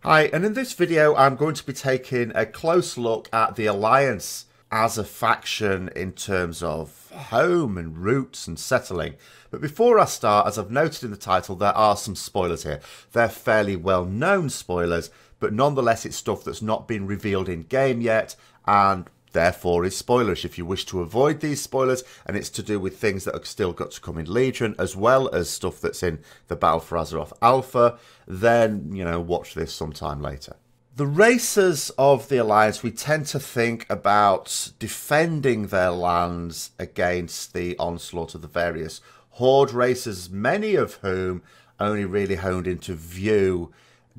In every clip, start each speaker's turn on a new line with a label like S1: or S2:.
S1: Hi, and in this video I'm going to be taking a close look at the Alliance as a faction in terms of home and roots and settling. But before I start, as I've noted in the title, there are some spoilers here. They're fairly well-known spoilers, but nonetheless it's stuff that's not been revealed in game yet, and therefore is spoilerish if you wish to avoid these spoilers, and it's to do with things that have still got to come in Legion, as well as stuff that's in the Battle for Azeroth Alpha. Then, watch this sometime later. The racers of the Alliance, we tend to think about defending their lands against the onslaught of the various Horde racers, many of whom only really honed into view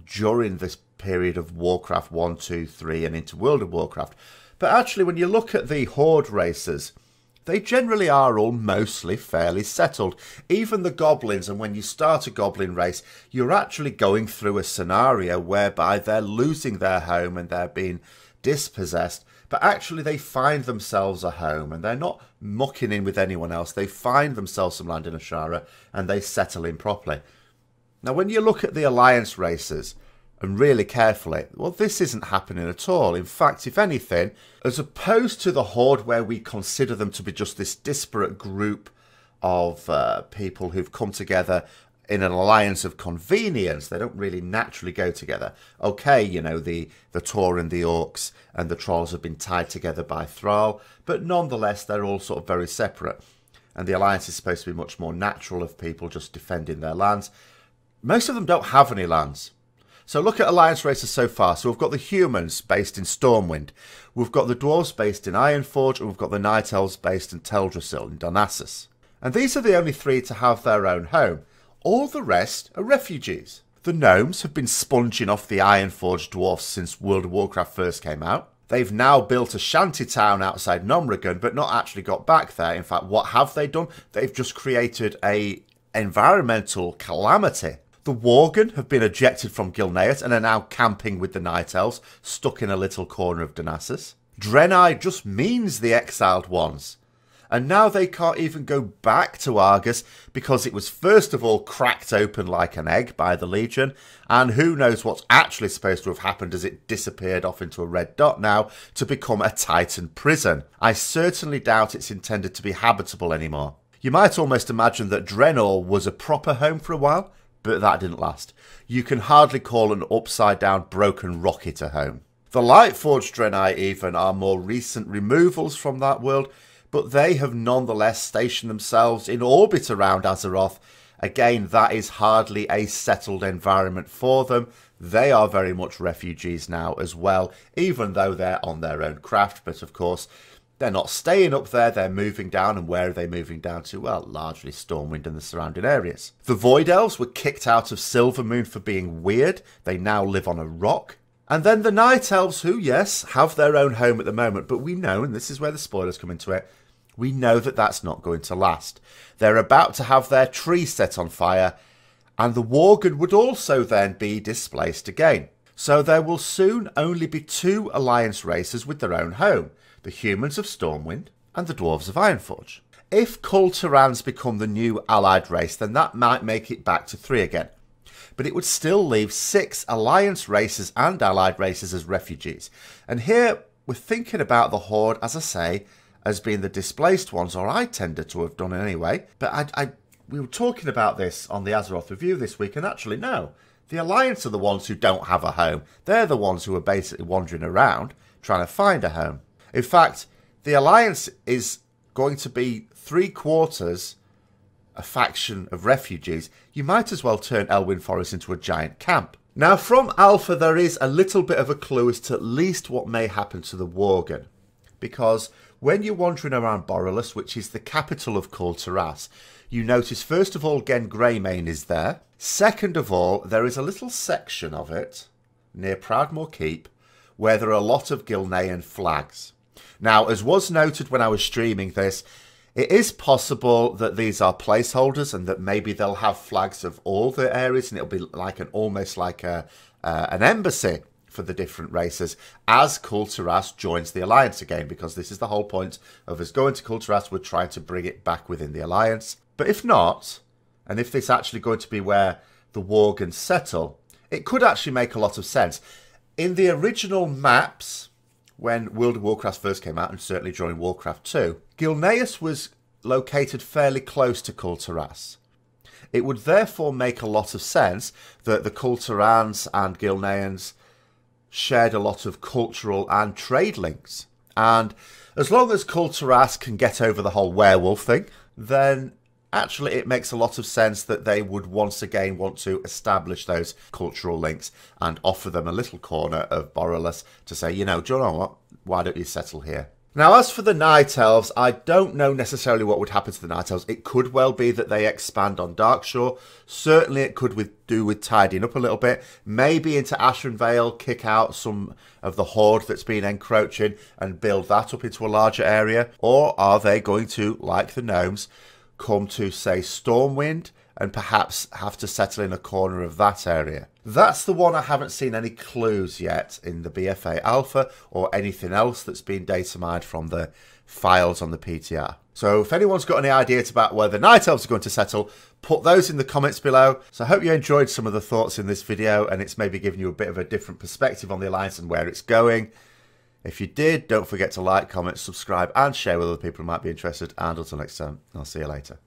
S1: during this period of Warcraft 1, 2, 3 and into World of Warcraft. But actually, when you look at the Horde racers, they generally are all mostly fairly settled. Even the Goblins, and when you start a Goblin race, you're actually going through a scenario whereby they're losing their home and they're being dispossessed, but actually they find themselves a home and they're not mucking in with anyone else. They find themselves some land in Ashara and they settle in properly. Now, when you look at the Alliance racers, and really carefully, well, this isn't happening at all. In fact, if anything, as opposed to the Horde, where we consider them to be just this disparate group of people who've come together in an alliance of convenience, they don't really naturally go together. Okay, the Tor and the Orcs and the Trolls have been tied together by Thrall, but nonetheless, they're all sort of very separate. And the alliance is supposed to be much more natural of people just defending their lands. Most of them don't have any lands. So look at Alliance races so far. So we've got the humans based in Stormwind. We've got the dwarves based in Ironforge. And we've got the night elves based in Teldrassil in Darnassus. And these are the only three to have their own home. All the rest are refugees. The gnomes have been sponging off the Ironforge dwarfs since World of Warcraft first came out. They've now built a shanty town outside Nomragan, but not actually got back there. In fact, what have they done? They've just created an environmental calamity. The Worgen have been ejected from Gilneas and are now camping with the Night Elves, stuck in a little corner of Darnassus. Draenei just means the exiled ones. And now they can't even go back to Argus because it was first of all cracked open like an egg by the Legion, and who knows what's actually supposed to have happened as it disappeared off into a red dot now to become a Titan prison. I certainly doubt it's intended to be habitable anymore. You might almost imagine that Draenor was a proper home for a while, but that didn't last. You can hardly call an upside-down broken rocket a home. The Lightforged Draenei even are more recent removals from that world, but they have nonetheless stationed themselves in orbit around Azeroth. Again, that is hardly a settled environment for them. They are very much refugees now as well, even though they're on their own craft. But of course, they're not staying up there, they're moving down, and where are they moving down to? Well, largely Stormwind and the surrounding areas. The Void Elves were kicked out of Silvermoon for being weird. They now live on a rock. And then the Night Elves, who, yes, have their own home at the moment, but we know, and this is where the spoilers come into it, we know that that's not going to last. They're about to have their tree set on fire, and the Worgen would also then be displaced again. So there will soon only be two Alliance races with their own home. The humans of Stormwind and the dwarves of Ironforge. If Kulturans become the new allied race, then that might make it back to 3 again. But it would still leave 6 Alliance races and allied races as refugees. And here we're thinking about the Horde, as I say, as being the displaced ones, or I tended to have done it anyway. But we were talking about this on the Azeroth review this week, and actually no. The Alliance are the ones who don't have a home. They're the ones who are basically wandering around trying to find a home. In fact, the Alliance is going to be 3/4 a faction of refugees. You might as well turn Elwyn Forest into a giant camp. Now, from Alpha, there is a little bit of a clue as to at least what may happen to the Worgen. Because when you're wandering around Borrelus, which is the capital of Kulturas, you notice, first of all, Gen Greymane is there. Second of all, there is a little section of it, near Proudmoore Keep, where there are a lot of Gilnean flags. Now, as was noted when I was streaming this, it is possible that these are placeholders and that maybe they'll have flags of all the areas and it'll be like almost like an embassy for the different races as Kulturas joins the Alliance again, because this is the whole point of us going to Kulturas. We're trying to bring it back within the Alliance. But if not, and if this actually going to be where the Worgen settle, it could actually make a lot of sense. In the original maps, when World of Warcraft first came out, and certainly during Warcraft 2, Gilneas was located fairly close to Kul Tiras. It would therefore make a lot of sense that the Kul Tirans and Gilneans shared a lot of cultural and trade links. And as long as Kul Tiras can get over the whole werewolf thing, then actually it makes a lot of sense that they would once again want to establish those cultural links and offer them a little corner of Borrelus to say, do you know what? Why don't you settle here? Now, as for the Night Elves, I don't know necessarily what would happen to the Night Elves. It could well be that they expand on Darkshore. Certainly it could do with tidying up a little bit. Maybe into Ashran Vale, kick out some of the horde that's been encroaching and build that up into a larger area. Or are they going to, like the gnomes, come to, say, Stormwind and perhaps have to settle in a corner of that area? That's the one I haven't seen any clues yet in the BFA Alpha or anything else that's been data mined from the files on the PTR. So if anyone's got any ideas about where the Night Elves are going to settle, put those in the comments below. So I hope you enjoyed some of the thoughts in this video and it's maybe given you a bit of a different perspective on the Alliance and where it's going. If you did, don't forget to like, comment, subscribe and share with other people who might be interested. And until next time, I'll see you later.